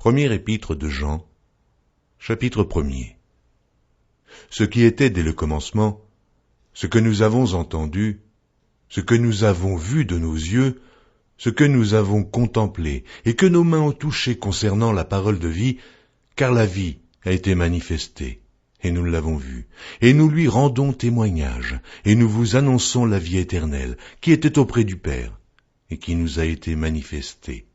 Première épître de Jean, chapitre 1er. Ce qui était dès le commencement, ce que nous avons entendu, ce que nous avons vu de nos yeux, ce que nous avons contemplé et que nos mains ont touché concernant la parole de vie, car la vie a été manifestée, et nous l'avons vue, et nous lui rendons témoignage, et nous vous annonçons la vie éternelle, qui était auprès du Père, et qui nous a été manifestée.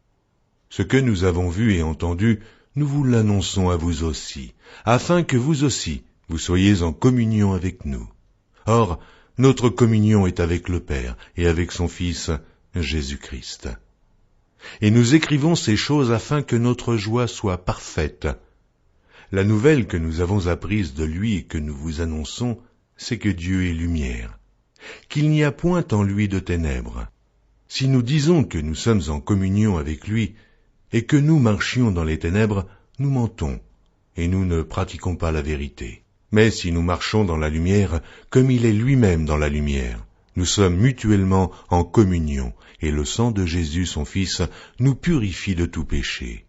Ce que nous avons vu et entendu, nous vous l'annonçons à vous aussi, afin que vous aussi, vous soyez en communion avec nous. Or, notre communion est avec le Père et avec son Fils, Jésus-Christ. Et nous écrivons ces choses afin que notre joie soit parfaite. La nouvelle que nous avons apprise de lui et que nous vous annonçons, c'est que Dieu est lumière, qu'il n'y a point en lui de ténèbres. Si nous disons que nous sommes en communion avec lui, et que nous marchions dans les ténèbres, nous mentons, et nous ne pratiquons pas la vérité. Mais si nous marchons dans la lumière, comme il est lui-même dans la lumière, nous sommes mutuellement en communion, et le sang de Jésus, son Fils, nous purifie de tout péché.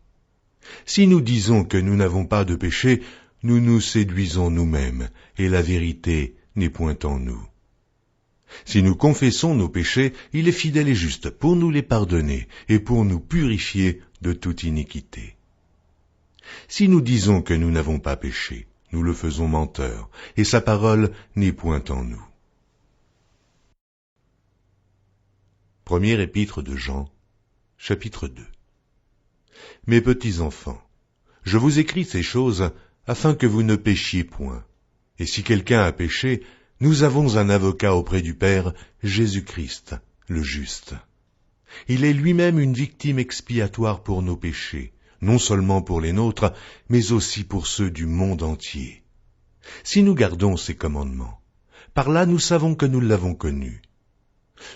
Si nous disons que nous n'avons pas de péché, nous nous séduisons nous-mêmes, et la vérité n'est point en nous. Si nous confessons nos péchés, il est fidèle et juste pour nous les pardonner, et pour nous purifier de toute iniquité. Si nous disons que nous n'avons pas péché, nous le faisons menteur, et sa parole n'est point en nous. Première épître de Jean, chapitre 2. Mes petits enfants, je vous écris ces choses afin que vous ne péchiez point. Et si quelqu'un a péché, nous avons un avocat auprès du Père, Jésus-Christ, le juste. Il est lui-même une victime expiatoire pour nos péchés, non seulement pour les nôtres, mais aussi pour ceux du monde entier. Si nous gardons ses commandements, par là nous savons que nous l'avons connu.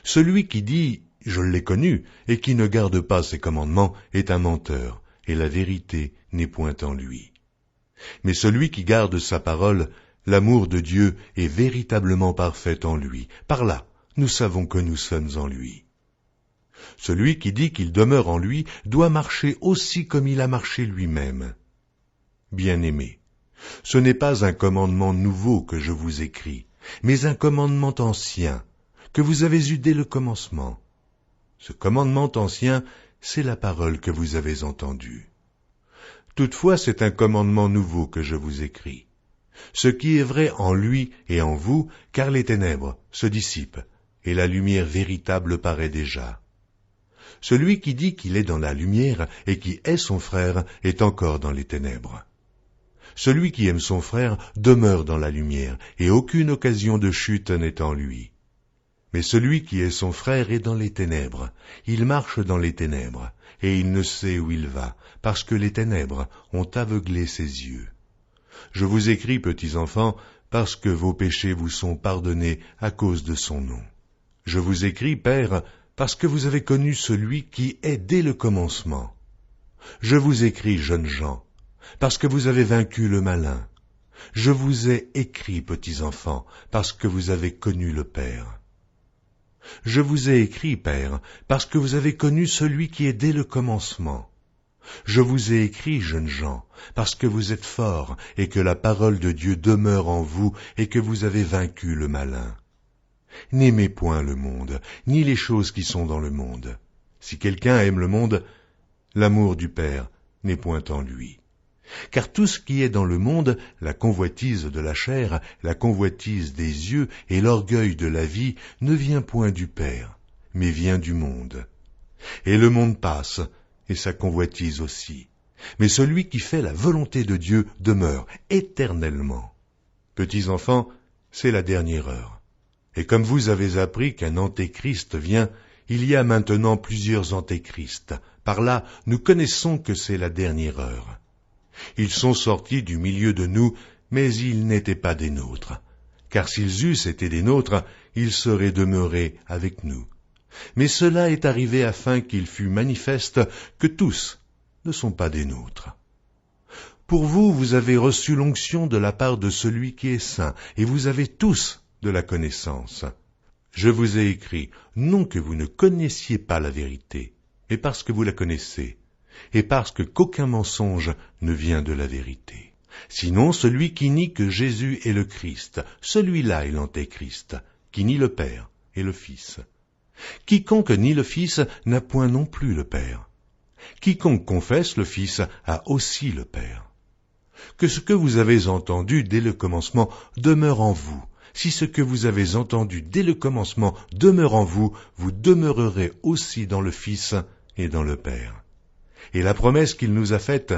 Celui qui dit « je l'ai connu » et qui ne garde pas ses commandements est un menteur, et la vérité n'est point en lui. Mais celui qui garde sa parole, l'amour de Dieu est véritablement parfait en lui. Par là, nous savons que nous sommes en lui. Celui qui dit qu'il demeure en lui doit marcher aussi comme il a marché lui-même. Bien-aimés, ce n'est pas un commandement nouveau que je vous écris, mais un commandement ancien, que vous avez eu dès le commencement. Ce commandement ancien, c'est la parole que vous avez entendue. Toutefois, c'est un commandement nouveau que je vous écris. Ce qui est vrai en lui et en vous, car les ténèbres se dissipent, et la lumière véritable paraît déjà. Celui qui dit qu'il est dans la lumière et qui est son frère est encore dans les ténèbres. Celui qui aime son frère demeure dans la lumière, et aucune occasion de chute n'est en lui. Mais celui qui est son frère est dans les ténèbres, il marche dans les ténèbres, et il ne sait où il va, parce que les ténèbres ont aveuglé ses yeux. Je vous écris, petits enfants, parce que vos péchés vous sont pardonnés à cause de son nom. Je vous écris, Père, parce que vous avez connu celui qui est dès le commencement. Je vous écris, jeunes gens, parce que vous avez vaincu le malin. Je vous ai écrit, petits enfants, parce que vous avez connu le Père. Je vous ai écrit, Père, parce que vous avez connu celui qui est dès le commencement. Je vous ai écrit, jeunes gens, parce que vous êtes forts et que la parole de Dieu demeure en vous et que vous avez vaincu le malin. N'aimez point le monde, ni les choses qui sont dans le monde. Si quelqu'un aime le monde, l'amour du Père n'est point en lui. Car tout ce qui est dans le monde, la convoitise de la chair, la convoitise des yeux et l'orgueil de la vie, ne vient point du Père, mais vient du monde. Et le monde passe, et sa convoitise aussi. Mais celui qui fait la volonté de Dieu demeure éternellement. Petits enfants, c'est la dernière heure. Et comme vous avez appris qu'un antéchrist vient, il y a maintenant plusieurs antéchrists. Par là, nous connaissons que c'est la dernière heure. Ils sont sortis du milieu de nous, mais ils n'étaient pas des nôtres. Car s'ils eussent été des nôtres, ils seraient demeurés avec nous. Mais cela est arrivé afin qu'il fût manifeste que tous ne sont pas des nôtres. Pour vous, vous avez reçu l'onction de la part de celui qui est saint, et vous avez tous de la connaissance. Je vous ai écrit, non que vous ne connaissiez pas la vérité, mais parce que vous la connaissez, et parce qu'aucun mensonge ne vient de la vérité. Sinon, celui qui nie que Jésus est le Christ, celui-là est l'Antéchrist, qui nie le Père et le Fils. Quiconque nie le Fils n'a point non plus le Père. Quiconque confesse le Fils a aussi le Père. Que ce que vous avez entendu dès le commencement demeure en vous. Si ce que vous avez entendu dès le commencement demeure en vous, vous demeurerez aussi dans le Fils et dans le Père. Et la promesse qu'il nous a faite,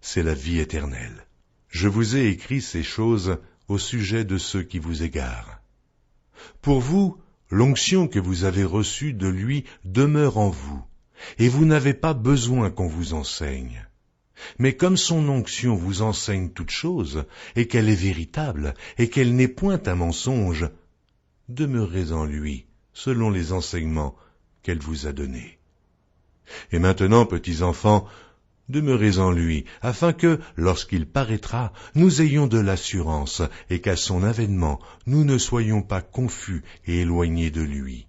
c'est la vie éternelle. Je vous ai écrit ces choses au sujet de ceux qui vous égarent. Pour vous, l'onction que vous avez reçue de lui demeure en vous, et vous n'avez pas besoin qu'on vous enseigne. Mais comme son onction vous enseigne toutes choses, et qu'elle est véritable, et qu'elle n'est point un mensonge, demeurez en lui, selon les enseignements qu'elle vous a donnés. Et maintenant, petits enfants, demeurez en lui, afin que, lorsqu'il paraîtra, nous ayons de l'assurance, et qu'à son avènement, nous ne soyons pas confus et éloignés de lui.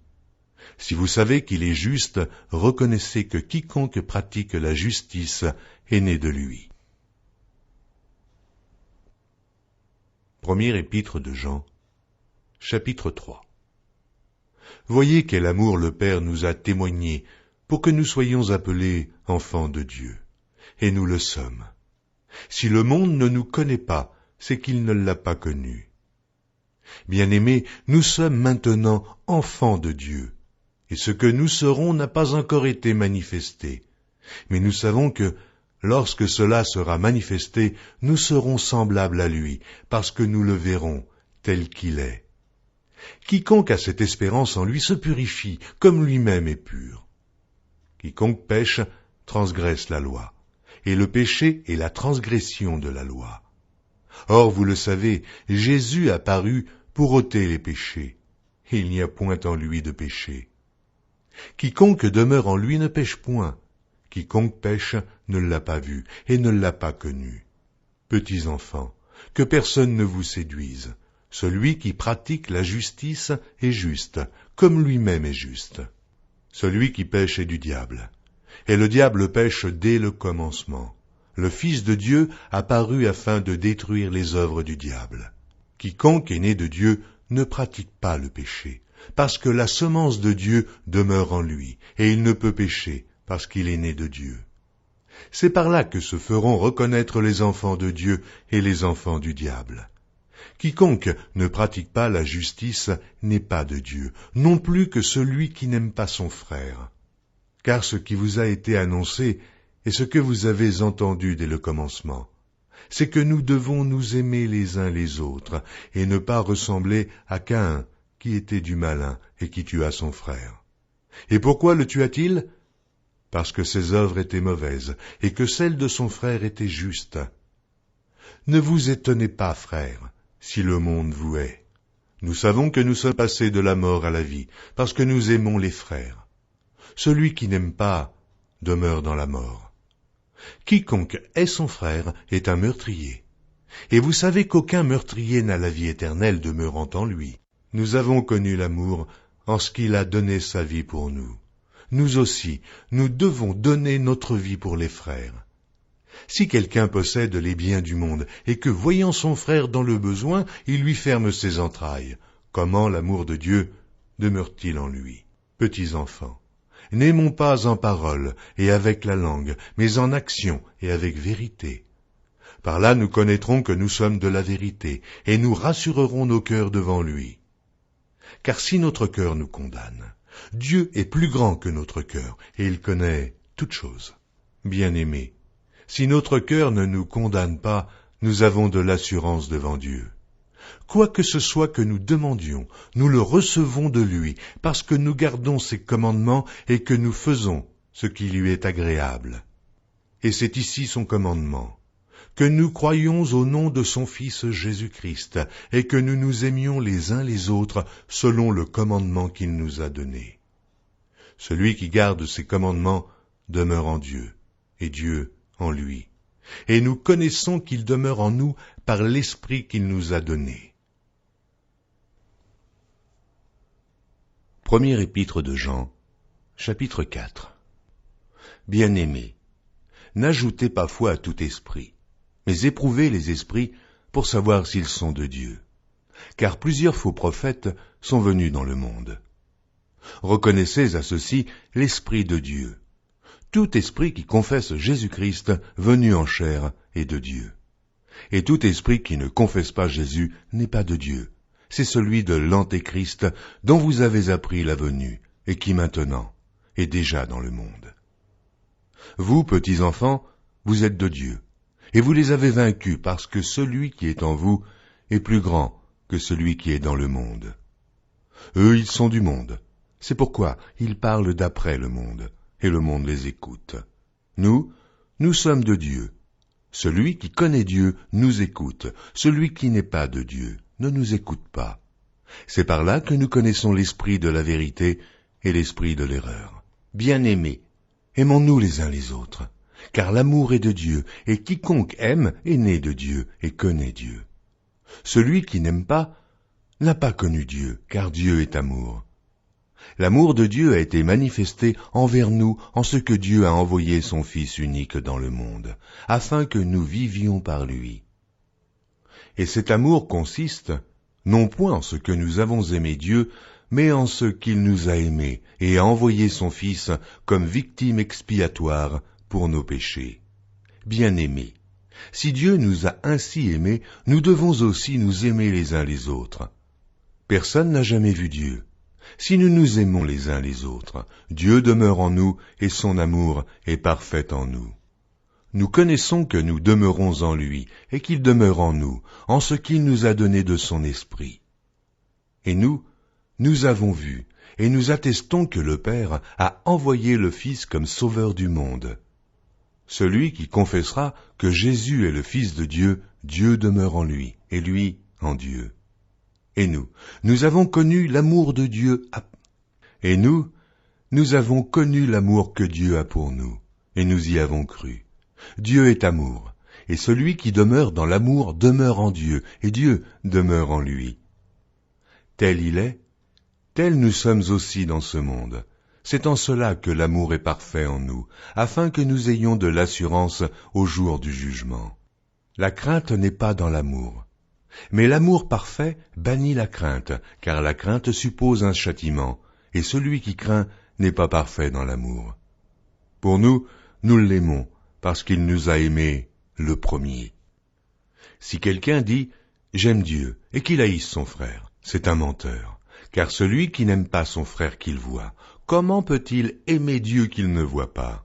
Si vous savez qu'il est juste, reconnaissez que quiconque pratique la justice est né de lui. Première épître de Jean, chapitre 3. Voyez quel amour le Père nous a témoigné pour que nous soyons appelés enfants de Dieu. Et nous le sommes. Si le monde ne nous connaît pas, c'est qu'il ne l'a pas connu. Bien-aimés, nous sommes maintenant enfants de Dieu, et ce que nous serons n'a pas encore été manifesté. Mais nous savons que, lorsque cela sera manifesté, nous serons semblables à lui, parce que nous le verrons tel qu'il est. Quiconque a cette espérance en lui se purifie, comme lui-même est pur. Quiconque pêche transgresse la loi, et le péché est la transgression de la loi. Or, vous le savez, Jésus apparut pour ôter les péchés, et il n'y a point en lui de péché. Quiconque demeure en lui ne pêche point, quiconque pêche ne l'a pas vu et ne l'a pas connu. Petits enfants, que personne ne vous séduise. Celui qui pratique la justice est juste, comme lui-même est juste. Celui qui pêche est du diable. Et le diable pêche dès le commencement. Le Fils de Dieu apparut afin de détruire les œuvres du diable. Quiconque est né de Dieu ne pratique pas le péché, parce que la semence de Dieu demeure en lui, et il ne peut pécher, parce qu'il est né de Dieu. C'est par là que se feront reconnaître les enfants de Dieu et les enfants du diable. Quiconque ne pratique pas la justice n'est pas de Dieu, non plus que celui qui n'aime pas son frère. Car ce qui vous a été annoncé est ce que vous avez entendu dès le commencement. C'est que nous devons nous aimer les uns les autres, et ne pas ressembler à Caïn, qui était du malin et qui tua son frère. Et pourquoi le tua-t-il? Parce que ses œuvres étaient mauvaises, et que celles de son frère étaient justes. Ne vous étonnez pas, frères, si le monde vous hait. Nous savons que nous sommes passés de la mort à la vie, parce que nous aimons les frères. Celui qui n'aime pas demeure dans la mort. Quiconque hait son frère est un meurtrier. Et vous savez qu'aucun meurtrier n'a la vie éternelle demeurant en lui. Nous avons connu l'amour en ce qu'il a donné sa vie pour nous. Nous aussi, nous devons donner notre vie pour les frères. Si quelqu'un possède les biens du monde, et que, voyant son frère dans le besoin, il lui ferme ses entrailles, comment l'amour de Dieu demeure-t-il en lui? Petits enfants, n'aimons pas en parole et avec la langue, mais en action et avec vérité. Par là nous connaîtrons que nous sommes de la vérité, et nous rassurerons nos cœurs devant lui. Car si notre cœur nous condamne, Dieu est plus grand que notre cœur, et il connaît toutes choses. Bien-aimés, si notre cœur ne nous condamne pas, nous avons de l'assurance devant Dieu. Quoi que ce soit que nous demandions, nous le recevons de lui, parce que nous gardons ses commandements et que nous faisons ce qui lui est agréable. Et c'est ici son commandement, que nous croyions au nom de son Fils Jésus-Christ, et que nous nous aimions les uns les autres selon le commandement qu'il nous a donné. Celui qui garde ses commandements demeure en Dieu, et Dieu en lui. Et nous connaissons qu'il demeure en nous par l'Esprit qu'il nous a donné. Première épître de Jean, chapitre 4. Bien-aimés, n'ajoutez pas foi à tout esprit, mais éprouvez les esprits pour savoir s'ils sont de Dieu. Car plusieurs faux prophètes sont venus dans le monde. Reconnaissez à ceci l'Esprit de Dieu. Tout esprit qui confesse Jésus-Christ venu en chair est de Dieu. Et tout esprit qui ne confesse pas Jésus n'est pas de Dieu. C'est celui de l'Antéchrist dont vous avez appris la venue et qui maintenant est déjà dans le monde. Vous, petits enfants, vous êtes de Dieu, et vous les avez vaincus parce que celui qui est en vous est plus grand que celui qui est dans le monde. Eux, ils sont du monde. C'est pourquoi ils parlent d'après le monde, et le monde les écoute. Nous sommes de Dieu. Celui qui connaît Dieu nous écoute. Celui qui n'est pas de Dieu ne nous écoute pas. C'est par là que nous connaissons l'esprit de la vérité et l'esprit de l'erreur. Bien-aimés, aimons-nous les uns les autres, car l'amour est de Dieu, et quiconque aime est né de Dieu et connaît Dieu. Celui qui n'aime pas n'a pas connu Dieu, car Dieu est amour. L'amour de Dieu a été manifesté envers nous en ce que Dieu a envoyé son Fils unique dans le monde, afin que nous vivions par lui. Et cet amour consiste, non point en ce que nous avons aimé Dieu, mais en ce qu'il nous a aimés et a envoyé son Fils comme victime expiatoire pour nos péchés. Bien-aimés, si Dieu nous a ainsi aimés, nous devons aussi nous aimer les uns les autres. Personne n'a jamais vu Dieu. Si nous nous aimons les uns les autres, Dieu demeure en nous et son amour est parfait en nous. Nous connaissons que nous demeurons en lui et qu'il demeure en nous, en ce qu'il nous a donné de son esprit. Et nous avons vu et nous attestons que le Père a envoyé le Fils comme sauveur du monde. Celui qui confessera que Jésus est le Fils de Dieu, Dieu demeure en lui et lui en Dieu. Et nous avons connu l'amour de Dieu. Et nous avons connu l'amour que Dieu a pour nous, et nous y avons cru. Dieu est amour, et celui qui demeure dans l'amour demeure en Dieu, et Dieu demeure en lui. Tel il est, tel nous sommes aussi dans ce monde. C'est en cela que l'amour est parfait en nous, afin que nous ayons de l'assurance au jour du jugement. La crainte n'est pas dans l'amour. Mais l'amour parfait bannit la crainte, car la crainte suppose un châtiment, et celui qui craint n'est pas parfait dans l'amour. Pour nous l'aimons, parce qu'il nous a aimés le premier. Si quelqu'un dit « J'aime Dieu » et qu'il haïsse son frère, c'est un menteur, car celui qui n'aime pas son frère qu'il voit, comment peut-il aimer Dieu qu'il ne voit pas?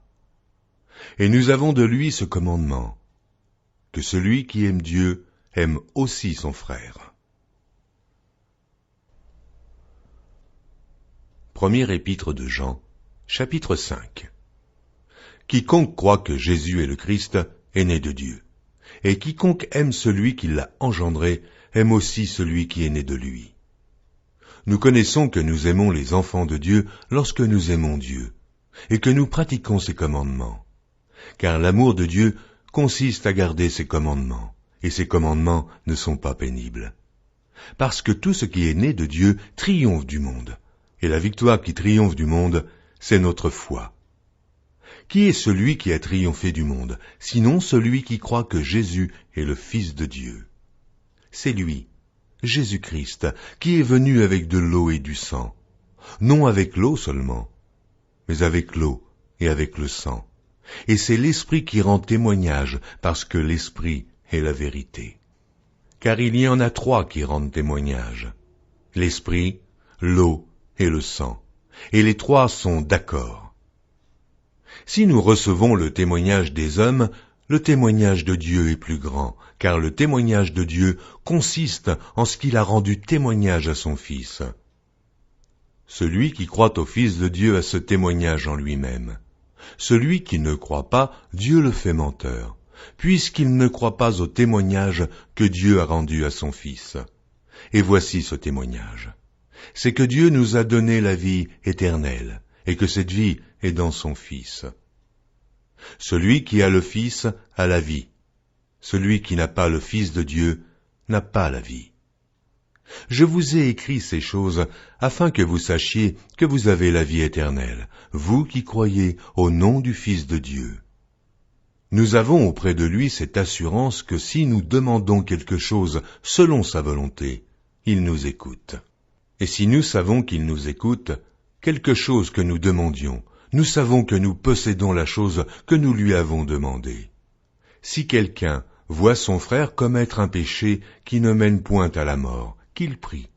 Et nous avons de lui ce commandement, que celui qui aime Dieu aime aussi son frère. Première épître de Jean, chapitre 5. Quiconque croit que Jésus est le Christ est né de Dieu, et quiconque aime celui qui l'a engendré aime aussi celui qui est né de lui. Nous connaissons que nous aimons les enfants de Dieu lorsque nous aimons Dieu, et que nous pratiquons ses commandements. Car l'amour de Dieu consiste à garder ses commandements, et ses commandements ne sont pas pénibles. Parce que tout ce qui est né de Dieu triomphe du monde, et la victoire qui triomphe du monde, c'est notre foi. Qui est celui qui a triomphé du monde, sinon celui qui croit que Jésus est le Fils de Dieu? C'est lui, Jésus-Christ, qui est venu avec de l'eau et du sang, non avec l'eau seulement, mais avec l'eau et avec le sang. Et c'est l'Esprit qui rend témoignage, parce que l'Esprit est la vérité. Car il y en a trois qui rendent témoignage, l'Esprit, l'eau et le sang, et les trois sont d'accord. Si nous recevons le témoignage des hommes, le témoignage de Dieu est plus grand, car le témoignage de Dieu consiste en ce qu'il a rendu témoignage à son Fils. Celui qui croit au Fils de Dieu a ce témoignage en lui-même. Celui qui ne croit pas, Dieu le fait menteur, puisqu'il ne croit pas au témoignage que Dieu a rendu à son Fils. Et voici ce témoignage. C'est que Dieu nous a donné la vie éternelle, et que cette vie est dans son Fils. Celui qui a le Fils a la vie. Celui qui n'a pas le Fils de Dieu n'a pas la vie. Je vous ai écrit ces choses afin que vous sachiez que vous avez la vie éternelle, vous qui croyez au nom du Fils de Dieu. Nous avons auprès de lui cette assurance que si nous demandons quelque chose selon sa volonté, il nous écoute. Et si nous savons qu'il nous écoute, quelque chose que nous demandions, nous savons que nous possédons la chose que nous lui avons demandée. Si quelqu'un voit son frère commettre un péché qui ne mène point à la mort, qu'il prie,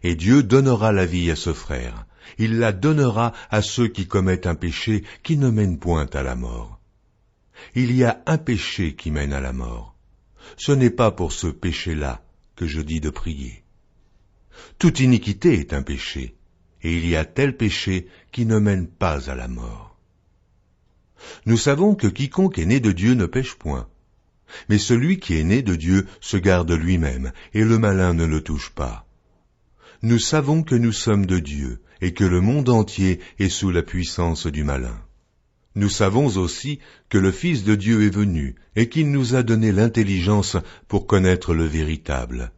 et Dieu donnera la vie à ce frère. Il la donnera à ceux qui commettent un péché qui ne mène point à la mort. Il y a un péché qui mène à la mort. Ce n'est pas pour ce péché-là que je dis de prier. Toute iniquité est un péché, et il y a tel péché qui ne mène pas à la mort. Nous savons que quiconque est né de Dieu ne pêche point. Mais celui qui est né de Dieu se garde lui-même, et le malin ne le touche pas. Nous savons que nous sommes de Dieu, et que le monde entier est sous la puissance du malin. Nous savons aussi que le Fils de Dieu est venu, et qu'il nous a donné l'intelligence pour connaître le véritable.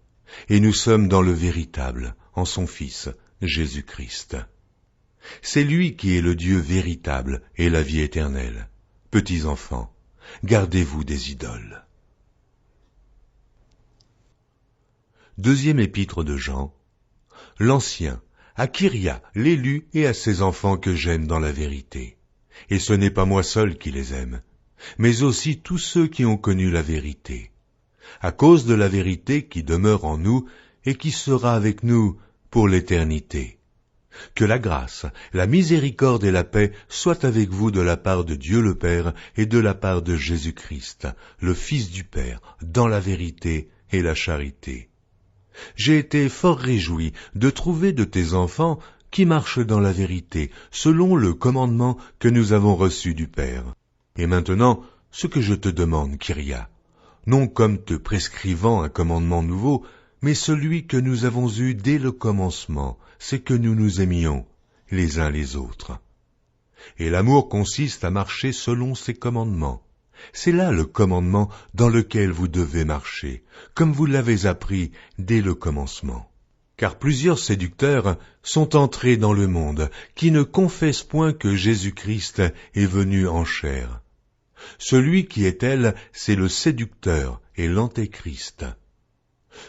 Et nous sommes dans le véritable, en son Fils, Jésus-Christ. C'est lui qui est le Dieu véritable et la vie éternelle. Petits enfants, gardez-vous des idoles. Deuxième épître de Jean. L'Ancien, à Kyria, l'élu et à ses enfants que j'aime dans la vérité. Et ce n'est pas moi seul qui les aime, mais aussi tous ceux qui ont connu la vérité. À cause de la vérité qui demeure en nous et qui sera avec nous pour l'éternité. Que la grâce, la miséricorde et la paix soient avec vous de la part de Dieu le Père et de la part de Jésus-Christ, le Fils du Père, dans la vérité et la charité. J'ai été fort réjoui de trouver de tes enfants qui marchent dans la vérité, selon le commandement que nous avons reçu du Père. Et maintenant, ce que je te demande, Kyria, non comme te prescrivant un commandement nouveau, mais celui que nous avons eu dès le commencement, c'est que nous nous aimions les uns les autres. Et l'amour consiste à marcher selon ses commandements. C'est là le commandement dans lequel vous devez marcher, comme vous l'avez appris dès le commencement. Car plusieurs séducteurs sont entrés dans le monde, qui ne confessent point que Jésus-Christ est venu en chair. Celui qui est elle, c'est le séducteur et l'antéchrist.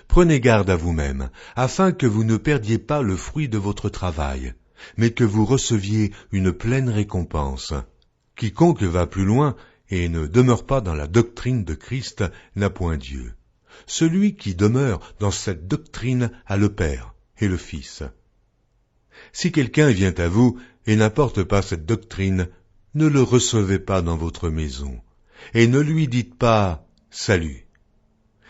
Prenez garde à vous-même, afin que vous ne perdiez pas le fruit de votre travail, mais que vous receviez une pleine récompense. Quiconque va plus loin et ne demeure pas dans la doctrine de Christ n'a point Dieu. Celui qui demeure dans cette doctrine a le Père et le Fils. Si quelqu'un vient à vous et n'apporte pas cette doctrine, ne le recevez pas dans votre maison, et ne lui dites pas « Salut »,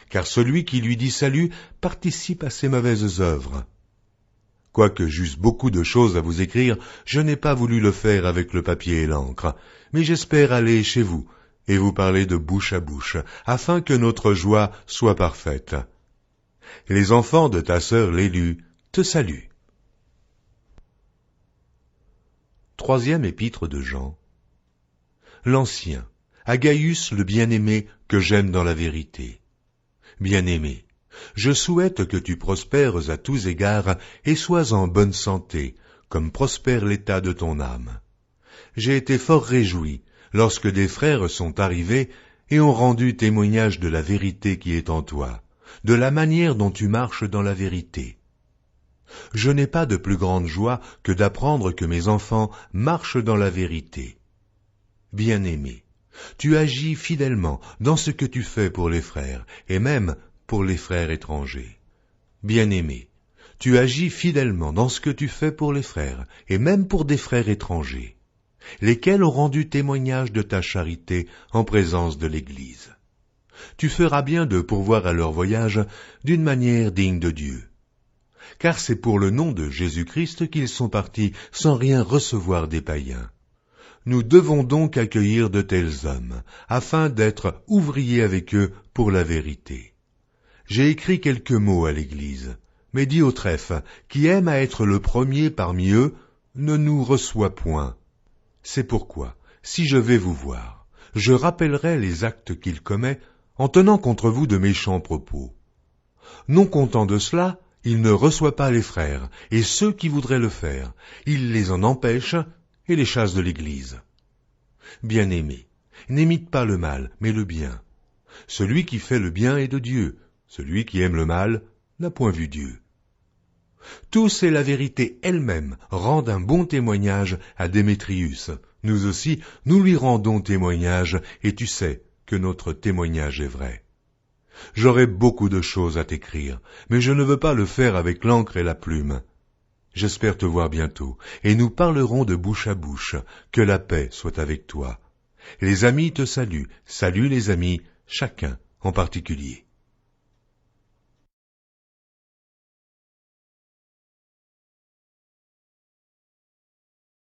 car celui qui lui dit « Salut » participe à ses mauvaises œuvres. Quoique j'eusse beaucoup de choses à vous écrire, je n'ai pas voulu le faire avec le papier et l'encre, mais j'espère aller chez vous et vous parler de bouche à bouche, afin que notre joie soit parfaite. Les enfants de ta sœur l'élu te saluent. Troisième épître de Jean. L'Ancien, à Gaius le bien-aimé que j'aime dans la vérité. Bien-aimé, je souhaite que tu prospères à tous égards et sois en bonne santé, comme prospère l'état de ton âme. J'ai été fort réjoui lorsque des frères sont arrivés et ont rendu témoignage de la vérité qui est en toi, de la manière dont tu marches dans la vérité. Je n'ai pas de plus grande joie que d'apprendre que mes enfants marchent dans la vérité. Bien-aimé, tu agis fidèlement dans ce que tu fais pour les frères, et même pour les frères étrangers. Bien-aimé, tu agis fidèlement dans ce que tu fais pour les frères, et même pour des frères étrangers, lesquels ont rendu témoignage de ta charité en présence de l'Église. Tu feras bien de pourvoir à leur voyage d'une manière digne de Dieu. Car c'est pour le nom de Jésus-Christ qu'ils sont partis sans rien recevoir des païens. Nous devons donc accueillir de tels hommes, afin d'être ouvriers avec eux pour la vérité. J'ai écrit quelques mots à l'Église, mais Diotrephe, qui aime à être le premier parmi eux, ne nous reçoit point. C'est pourquoi, si je vais vous voir, je rappellerai les actes qu'il commet en tenant contre vous de méchants propos. Non content de cela, il ne reçoit pas les frères, et ceux qui voudraient le faire, il les en empêche et les chasse de l'Église. Bien-aimés, N'imite pas le mal, mais le bien. Celui qui fait le bien est de Dieu. Celui qui aime le mal n'a point vu Dieu. Tous et la vérité elle-même rendent un bon témoignage à Démétrius. Nous aussi, nous lui rendons témoignage, et tu sais que notre témoignage est vrai. J'aurais beaucoup de choses à t'écrire, mais je ne veux pas le faire avec l'encre et la plume. J'espère te voir bientôt, et nous parlerons de bouche à bouche. Que la paix soit avec toi. Les amis te saluent, salue les amis, chacun en particulier.